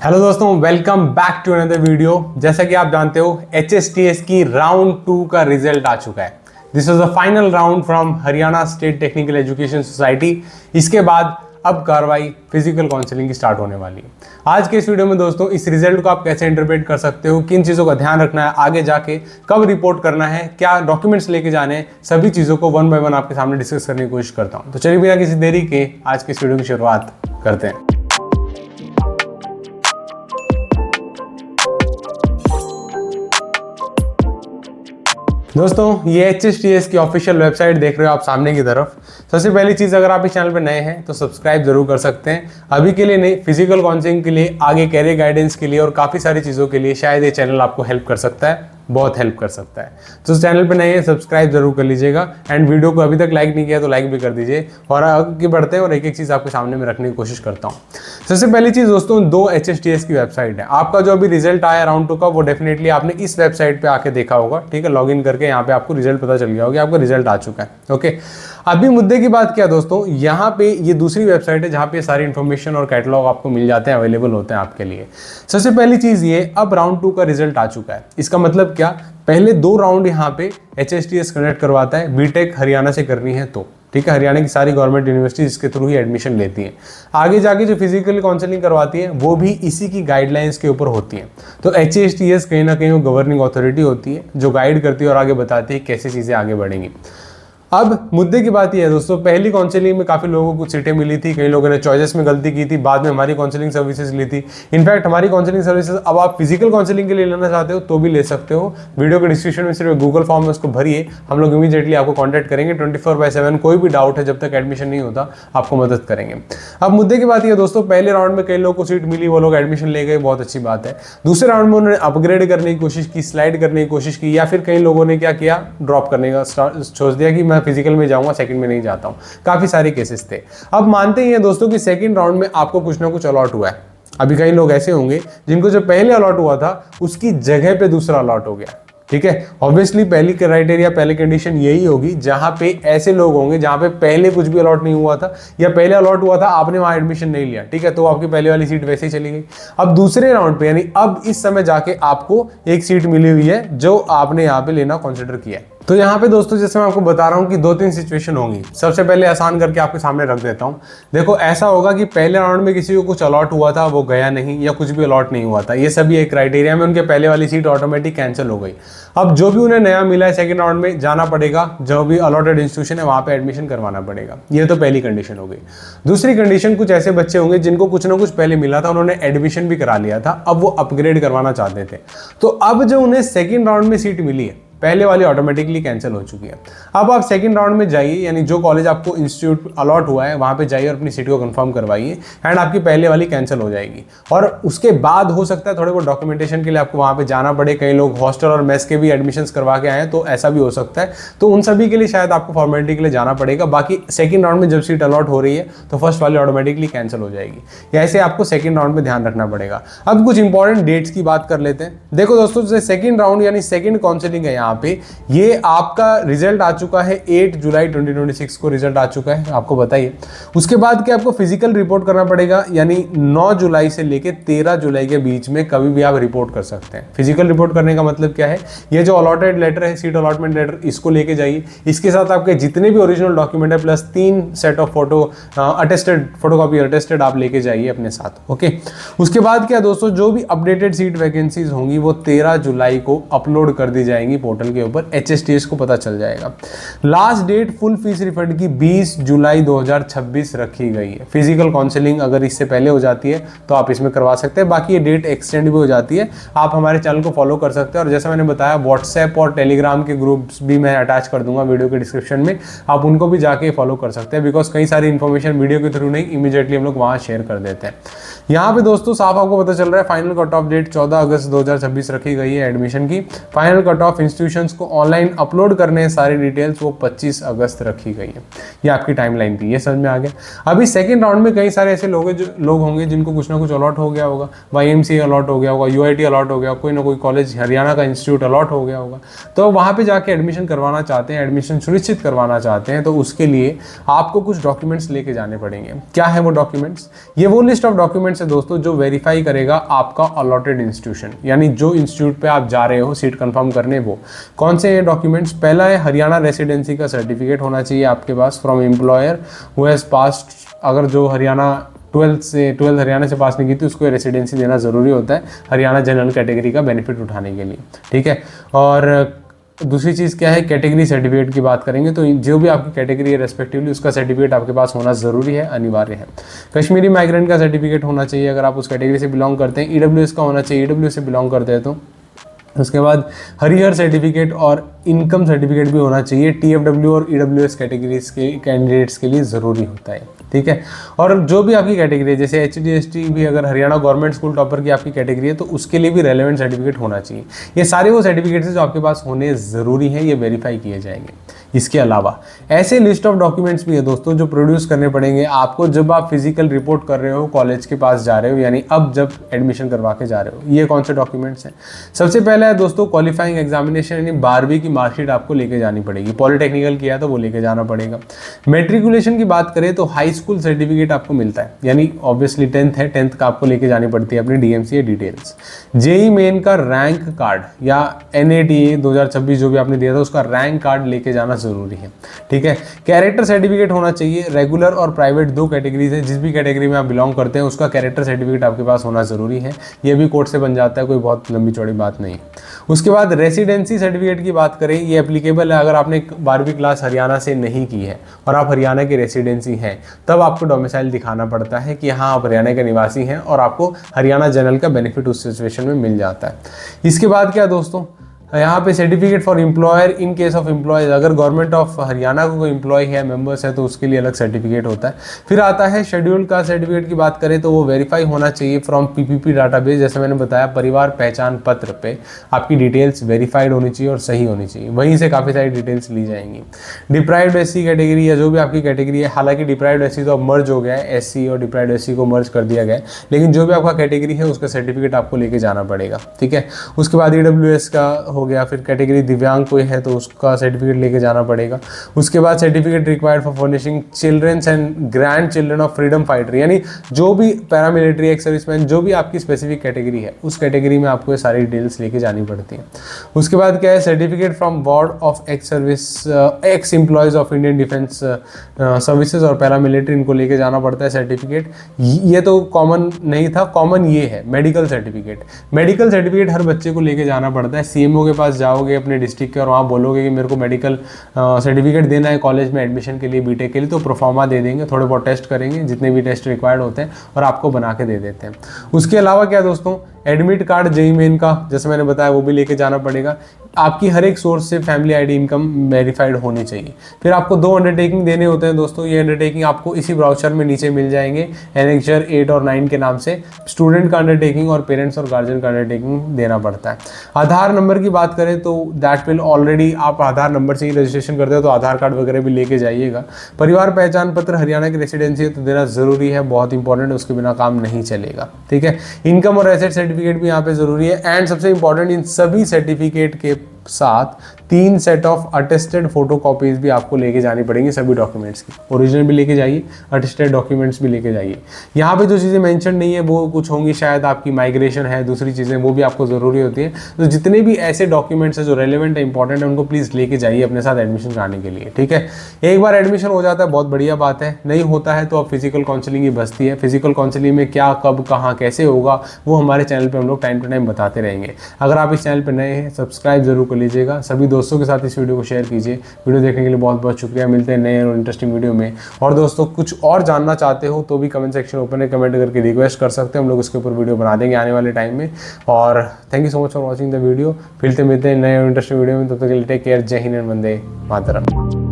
Hello दोस्तों, welcome back to another video. जैसा कि आप जानते हो HSTS की राउंड 2 का रिजल्ट आ चुका है। This was the final round from Haryana state technical education society. इसके बाद अब कार्रवाई फिजिकल काउंसलिंग की स्टार्ट होने वाली है। आज के इस वीडियो में दोस्तों इस रिजल्ट को आप कैसे इंटरप्रेट कर सकते हो, किन चीज़ों का ध्यान रखना है, आगे जाके कब रिपोर्ट करना है, क्या डॉक्यूमेंट्स लेके जाने हैं, सभी चीज़ों को वन बाय वन आपके सामने डिस्कस करने की कोशिश करता हूँ। तो चलिए बिना किसी देरी के आज के इस वीडियो की शुरुआत करते हैं। दोस्तों ये HSTS की ऑफिशियल वेबसाइट देख रहे हो आप सामने की तरफ। सबसे पहली चीज़, अगर आप इस चैनल पर नए हैं तो सब्सक्राइब जरूर कर सकते हैं। अभी के लिए नहीं, फिजिकल काउंसलिंग के लिए, आगे कैरियर गाइडेंस के लिए और काफ़ी सारी चीज़ों के लिए शायद ये चैनल आपको हेल्प कर सकता है, बहुत हेल्प कर सकता है। तो इस चैनल पे नए हैं, सब्सक्राइब जरूर कर लीजिएगा एंड वीडियो को अभी तक लाइक नहीं किया तो लाइक भी कर दीजिए। और आगे बढ़ते हैं और एक एक चीज़ आपके सामने में रखने की कोशिश करता हूँ। सबसे पहली चीज़ दोस्तों, 2 HSTS की वेबसाइट है। आपका जो अभी रिजल्ट आया राउंड 2 का, वो डेफिनेटली आपने इस वेबसाइट पे आके देखा होगा, ठीक है। लॉगिन करके यहाँ पे आपको रिजल्ट पता चल गया होगा, आपका रिजल्ट आ चुका है। ओके, अभी मुद्दे की बात क्या दोस्तों, यहाँ पे ये दूसरी वेबसाइट है जहाँ पे सारी इन्फॉर्मेशन और कैटलॉग आपको मिल जाते हैं, अवेलेबल होते हैं आपके लिए। सबसे पहली चीज़ ये, अब राउंड 2 का रिजल्ट आ चुका है। इसका मतलब क्या, पहले 2 राउंड यहाँ पे HSTS कंडक्ट करवाता है। बीटेक हरियाणा से करनी है तो ठीक है, हरियाणा की सारी गवर्नमेंट यूनिवर्सिटी इसके थ्रू ही एडमिशन लेती हैं। आगे जाके जो फिजिकल काउंसलिंग करवाती है वो भी इसी की गाइडलाइंस के ऊपर होती है। तो HSTS कहीं ना कहीं वो गवर्निंग अथॉरिटी होती है जो गाइड करती है और आगे बताती है कैसे चीज़ें आगे बढ़ेंगी। अब मुद्दे की बात यह है दोस्तों, पहली काउंसलिंग में काफ़ी लोगों को सीटें मिली थी, कई लोगों ने चॉइसेस में गलती की थी, बाद में हमारी काउंसलिंग सर्विसेज ली थी। इनफैक्ट हमारी काउंसलिंग सर्विसेज अब आप फिजिकल काउंसलिंग के लिए लेना चाहते हो तो भी ले सकते हो। वीडियो के डिस्क्रिप्शन में सिर्फ गूगल फॉर्म है, उसको भरिए, हम लोग इमीडिएटली आपको कॉन्टैक्ट करेंगे 24/7। कोई भी डाउट है, जब तक एडमिशन नहीं होता आपको मदद करेंगे। अब मुद्दे की बात यह दोस्तों, पहले राउंड में कई लोगों को सीट मिली, वो लोग एडमिशन ले गए, बहुत अच्छी बात है। दूसरे राउंड में उन्होंने अपग्रेड करने की कोशिश की, स्लाइड करने की कोशिश की, या फिर कई लोगों ने क्या किया, ड्रॉप करने का सोच दिया कि मैं फिजिकल में जाऊंगा, सेकंड में नहीं जाता हूं। काफी सारे केसेस थे। अब मानते ही हैं दोस्तों कि सेकंड राउंड में आपको कुछ ना कुछ अलॉट हुआ है। अभी कई लोग ऐसे होंगे जिनको जो पहले अलॉट हुआ था उसकी जगह पे दूसरा अलॉट हो गया, ठीक है। ऑब्वियसली पहली क्राइटेरिया, पहली कंडीशन यही होगी जहां पे ऐसे लोग होंगे जहां पे पहले कुछ भी अलॉट नहीं हुआ था, या पहले अलॉट हुआ था आपने वहां एडमिशन नहीं लिया, ठीक है, तो आपकी पहले वाली सीट वैसे ही चली गई। अब दूसरे राउंड पे, यानी अब इस समय जाके आपको एक सीट मिली हुई है जो आपने यहाँ पे लेना कंसिडर किया है। तो यहाँ पे दोस्तों जैसे मैं आपको बता रहा हूँ कि 2-3 सिचुएशन होंगी। सबसे पहले आसान करके आपके सामने रख देता हूँ। देखो, ऐसा होगा कि पहले राउंड में किसी को कुछ अलॉट हुआ था, वो गया नहीं, या कुछ भी अलॉट नहीं हुआ था, ये सभी एक क्राइटेरिया में उनके पहले वाली सीट ऑटोमेटिक कैंसिल हो गई। अब जो भी उन्हें नया मिला है सेकंड राउंड में जाना पड़ेगा, जो भी अलॉटेड इंस्टीट्यूशन है वहाँ पे एडमिशन करवाना पड़ेगा। ये तो पहली कंडीशन हो गई। दूसरी कंडीशन, कुछ ऐसे बच्चे होंगे जिनको कुछ ना कुछ पहले मिला था, उन्होंने एडमिशन भी करा लिया था, अब वो अपग्रेड करवाना चाहते थे। तो अब जो उन्हें सेकेंड राउंड में सीट मिली है, पहले वाली ऑटोमेटिकली कैंसिल हो चुकी है। अब आप सेकंड राउंड में जाइए, यानी जो कॉलेज आपको इंस्टीट्यूट अलॉट हुआ है वहां पे जाइए और अपनी सीट को कंफर्म करवाइए, एंड आपकी पहले वाली कैंसिल हो जाएगी। और उसके बाद हो सकता है थोड़े बहुत डॉक्यूमेंटेशन के लिए आपको वहां पे जाना पड़े। कई लोग हॉस्टल और मेस के भी एडमिशंस करवा के आए हैं, तो ऐसा भी हो सकता है। तो उन सभी के लिए शायद आपको फॉर्मेलिटी के लिए जाना पड़ेगा। बाकी सेकंड राउंड में जब सीट अलॉट हो रही है तो फर्स्ट वाली ऑटोमेटिकली कैंसिल हो जाएगी। ऐसे आपको सेकंड राउंड में ध्यान रखना पड़ेगा। अब कुछ इंपॉर्टेंट डेट्स की बात कर लेते हैं। देखो दोस्तों, जैसे सेकंड राउंड यानी सेकंड काउंसलिंग है, यहाँ पे ये आपका रिजल्ट आ चुका है 8 जुलाई 2026 को रिजल्ट आ चुका है, आपको बताइए। उसके बाद क्या आपको फिजिकल रिपोर्ट करना पड़ेगा, यानी 9 जुलाई से लेके 13 जुलाई के बीच में कभी भी आप रिपोर्ट कर सकते हैं। फिजिकल रिपोर्ट करने का मतलब क्या है, ये जो अलॉटेड लेटर है, सीट अलॉटमेंट लेटर, इसको लेके जाइए। इसके साथ आपके जितने भी ओरिजिनल डॉक्यूमेंट है plus 3 set of photo attested, photocopy attested आप लेके जाइए अपने साथ। ओके, उसके बाद क्या दोस्तों, जो भी अपडेटेड सीट वैकेंसीज होंगी वो 13 जुलाई को अपलोड कर दी जाएंगी पोर्टल के ऊपर। HSTS को पता चल जाएगा। Last date full fees refund की 20 जुलाई 2026 रखी गई है। फिजिकल काउंसलिंग अगर इससे पहले हो जाती है तो आप इसमें करवा सकते हैं, बाकी ये डेट एक्सटेंड भी हो जाती है। आप हमारे चैनल को फॉलो कर सकते हैं, और जैसा मैंने बताया व्हाट्सएप और टेलीग्राम के ग्रुप्स भी मैं अटैच कर दूंगा वीडियो के डिस्क्रिप्शन में, आप उनको भी जाके फॉलो कर सकते हैं। बिकॉज कई सारी इन्फॉर्मेशन वीडियो के थ्रू नहीं, इमीडिएटली हम लोग वहाँ शेयर कर देते हैं। यहाँ पे दोस्तों साफ आपको पता चल रहा है फाइनल कट ऑफ डेट 14 अगस्त 2026 रखी गई है एडमिशन की। फाइनल कट ऑफ इंस्टीट्यूशंस को ऑनलाइन अपलोड करने हैं सारी डिटेल्स, वो 25 अगस्त रखी गई है। ये आपकी टाइमलाइन थी, ये समझ में आ गया। अभी सेकंड राउंड में कई सारे ऐसे लोग होंगे जिनको कुछ ना कुछ अलॉट हो गया होगा। YMCA अलॉट हो गया होगा, UIT अलॉट हो गया, कोई ना कोई कॉलेज हरियाणा का इंस्टीट्यूट अलॉट हो गया होगा। तो वहाँ पे जाके एडमिशन करवाना चाहते हैं, एडमिशन सुनिश्चित करवाना चाहते हैं, तो उसके लिए आपको कुछ डॉक्यूमेंट्स लेके जाने पड़ेंगे। क्या है वो डॉक्यूमेंट्स? ये वो लिस्ट ऑफ डॉक्यूमेंट्स डॉक्यूमेंट्स है दोस्तों जो वेरीफाई करेगा आपका अलॉटेड इंस्टीट्यूशन, यानी जो इंस्टीट्यूट पे आप जा रहे हो सीट कंफर्म करने। वो कौन से डॉक्यूमेंट्स? पहला है हरियाणा रेसिडेंसी का सर्टिफिकेट होना चाहिए आपके पास from employer who has passed. अगर जो हरियाणा 12th हरियाणा से पास नहीं की थी उसको रेसिडेंसी देना ज़रूरी होता है हरियाणा जनरल कैटेगरी का बेनिफिट उठाने के लिए, ठीक है। और दूसरी चीज़ क्या है, कैटेगरी सर्टिफिकेट की बात करेंगे तो जो भी आपकी कैटेगरी है रेस्पेक्टिवली उसका सर्टिफिकेट आपके पास होना ज़रूरी है, अनिवार्य है। कश्मीरी माइग्रेंट का सर्टिफिकेट होना चाहिए अगर आप उस कैटेगरी से बिलोंग करते हैं। ईडब्ल्यूएस का होना चाहिए, ईडब्ल्यूएस से बिलोंग करते हैं तो। उसके बाद हरिहर सर्टिफिकेट और इनकम सर्टिफिकेट भी होना चाहिए, टीएफडब्ल्यू और ईडब्ल्यूएस कैटेगरीज के कैंडिडेट्स के लिए ज़रूरी होता है, ठीक है। और जो भी आपकी कैटेगरी है, जैसे HDST भी अगर हरियाणा गवर्नमेंट स्कूल टॉपर की आपकी कैटेगरी है तो उसके लिए भी रेलेवेंट सर्टिफिकेट होना चाहिए। ये सारे वो सर्टिफिकेट्स जो आपके पास होने ज़रूरी हैं, ये वेरीफाई किए जाएंगे। इसके अलावा ऐसे लिस्ट ऑफ डॉक्यूमेंट्स भी है दोस्तों जो प्रोड्यूस करने पड़ेंगे आपको जब आप फिजिकल रिपोर्ट कर रहे हो, कॉलेज के पास जा रहे हो, यानी अब जब एडमिशन करवा के जा रहे हो। ये कौन से डॉक्यूमेंट्स हैं? सबसे पहला है दोस्तों क्वालिफाइंग एग्जामिनेशन, यानी 12वीं की मार्कशीट आपको लेके जानी पड़ेगी। पॉलिटेक्निकल किया तो वो लेके जाना पड़ेगा। मेट्रिकुलेशन की बात करें तो हाई स्कूल सर्टिफिकेट आपको मिलता है, यानी ऑब्वियसली 10th है, 10th का आपको लेके जानी पड़ती है अपनी DMCA डिटेल्स। जेई मेन का रैंक कार्ड या NATA 2026 जो भी आपने दिया था उसका रैंक कार्ड लेके जाना जरूरी है, ठीक है। कैरेक्टर सर्टिफिकेट होना चाहिए। रेगुलर और प्राइवेट दो कैटेगरीज है, जिस भी कैटेगरी में आप बिलोंग करते हैं उसका कैरेक्टर सर्टिफिकेट आपके पास होना जरूरी है। ये भी कोर्ट से बन जाता है, कोई बहुत लंबी चौड़ी बात नहीं। उसके बाद रेसिडेंसी सर्टिफिकेट की बात करें, ये एप्लीकेबल है अगर आपने 12वीं क्लास हरियाणा से नहीं की है और आप हरियाणा के रेसिडेंसी हैं, तब आपको डोमिसाइल दिखाना पड़ता है कि हाँ आप हरियाणा के निवासी हैं और आपको हरियाणा जनरल का बेनिफिट उस सिचुएशन में मिल जाता है। इसके बाद क्या दोस्तों, यहाँ पे certificate for employer in case of employees, अगर गवर्नमेंट ऑफ हरियाणा को कोई एम्प्लॉय है, मेंबर्स है, तो उसके लिए अलग सर्टिफिकेट होता है। फिर आता है शेड्यूल कास्ट सर्टिफिकेट की बात करें तो वो वेरीफाई होना चाहिए फ्रॉम PPP डाटाबेस। जैसे मैंने बताया परिवार पहचान पत्र पे आपकी डिटेल्स वेरीफाइड होनी चाहिए और सही होनी चाहिए, वहीं से काफ़ी सारी डिटेल्स ली जाएंगी। डिप्राइव्ड SC कैटेगरी या जो भी आपकी कैटेगरी है, हालांकि डिप्राइव्ड SC तो अब मर्ज हो गया है, SC और डिप्राइव्ड SC को मर्ज कर दिया गया है, लेकिन जो भी आपका कैटेगरी है उसका सर्टिफिकेट आपको लेके जाना पड़ेगा, ठीक है। उसके बाद EWS का हो गया, फिर कैटेगरी दिव्यांग कोई है तो उसका सर्टिफिकेट लेके जाना पड़ेगा। उसके बाद certificate required for furnishing children's and grand children of freedom fighter, यानी जो भी पैरामिलिट्री एक्स सर्विसमैन, जो भी आपकी स्पेसिफिक कैटेगरी है उस कैटेगरी में आपको ये सारी डिटेल्स लेके जानी पड़ती है। उसके बाद क्या है, certificate from board of x employees of Indian defence services और पैरामिलिट्री, इनको लेके जाना पड़ता है सर्टिफिकेट। ये तो कॉमन नहीं था, कॉमन ये है मेडिकल सर्टिफिकेट। मेडिकल सर्टिफिकेट हर बच्चे को लेके जाना पड़ता है। CMO के पास जाओगे अपने डिस्ट्रिक्ट के और वहाँ बोलोगे कि मेरे को मेडिकल सर्टिफिकेट देना है कॉलेज में एडमिशन के लिए, बीटेक के लिए, तो प्रोफार्मा दे देंगे, थोड़े बहुत टेस्ट करेंगे जितने भी टेस्ट रिक्वायर्ड होते हैं और आपको बना के दे देते हैं। उसके अलावा क्या दोस्तों, एडमिट कार्ड जेई मेन का जैसे मैंने बताया वो भी लेके जाना पड़ेगा। आपकी हर एक सोर्स से फैमिली ID इनकम वेरीफाइड होनी चाहिए। फिर आपको 2 अंडरटेकिंग देने होते हैं दोस्तों, ये अंडरटेकिंग आपको इसी ब्राउचर में नीचे मिल जाएंगे, एनेक्चर 8 और 9 के नाम से। स्टूडेंट का अंडरटेकिंग और पेरेंट्स और गार्जियन का अंडरटेकिंग देना पड़ता है। आधार नंबर की बात करें तो दैट विल ऑलरेडी, आप आधार नंबर से ही रजिस्ट्रेशन करते हो तो आधार कार्ड वगैरह भी लेके जाइएगा। परिवार पहचान पत्र हरियाणा की रेसिडेंसी है तो देना जरूरी है, बहुत इंपॉर्टेंट है, उसके बिना काम नहीं चलेगा, ठीक है। इनकम और एसेट सर्टिफिकेट भी यहाँ पे जरूरी है। एंड सबसे इंपॉर्टेंट, इन सभी सर्टिफिकेट के साथ 3 set of attested photo copies भी आपको लेके जानी पड़ेंगी सभी डॉक्यूमेंट्स की। ओरिजिनल भी लेके जाइए, अटेस्टेड डॉक्यूमेंट्स भी लेके जाइए। यहाँ पे जो चीज़ें मेंशन नहीं है वो कुछ होंगी, शायद आपकी माइग्रेशन है, दूसरी चीज़ें, वो भी आपको ज़रूरी होती है। तो जितने भी ऐसे डॉक्यूमेंट्स हैं जो रेलेवेंट है, इंपॉर्टेंट है, उनको प्लीज़ लेके जाइए अपने साथ एडमिशन कराने के लिए, ठीक है। एक बार एडमिशन हो जाता है बहुत बढ़िया बात है, नहीं होता है तो अब फिजिकल काउंसलिंग ही बचती है। फिजिकल काउंसलिंग में क्या, कब, कहाँ, कैसे होगा वो हमारे चैनल पर हम लोग टाइम टू टाइम बताते रहेंगे। अगर आप इस चैनल पर नए हैं सब्सक्राइब जरूर कर लीजिएगा, सभी दोस्तों के साथ इस वीडियो को शेयर कीजिए। वीडियो देखने के लिए बहुत बहुत शुक्रिया, मिलते हैं नए और इंटरेस्टिंग वीडियो में। और दोस्तों कुछ और जानना चाहते हो तो भी कमेंट सेक्शन ओपन है, कमेंट करके रिक्वेस्ट कर सकते हैं, हम लोग उसके ऊपर वीडियो बना देंगे आने वाले टाइम में। और thank you so much for watching the video. फिर मिलते हैं नए और इंटरेस्टिंग वीडियो में, तब तक के लिए टेक केयर, जय हिंद, वंदे मातरम।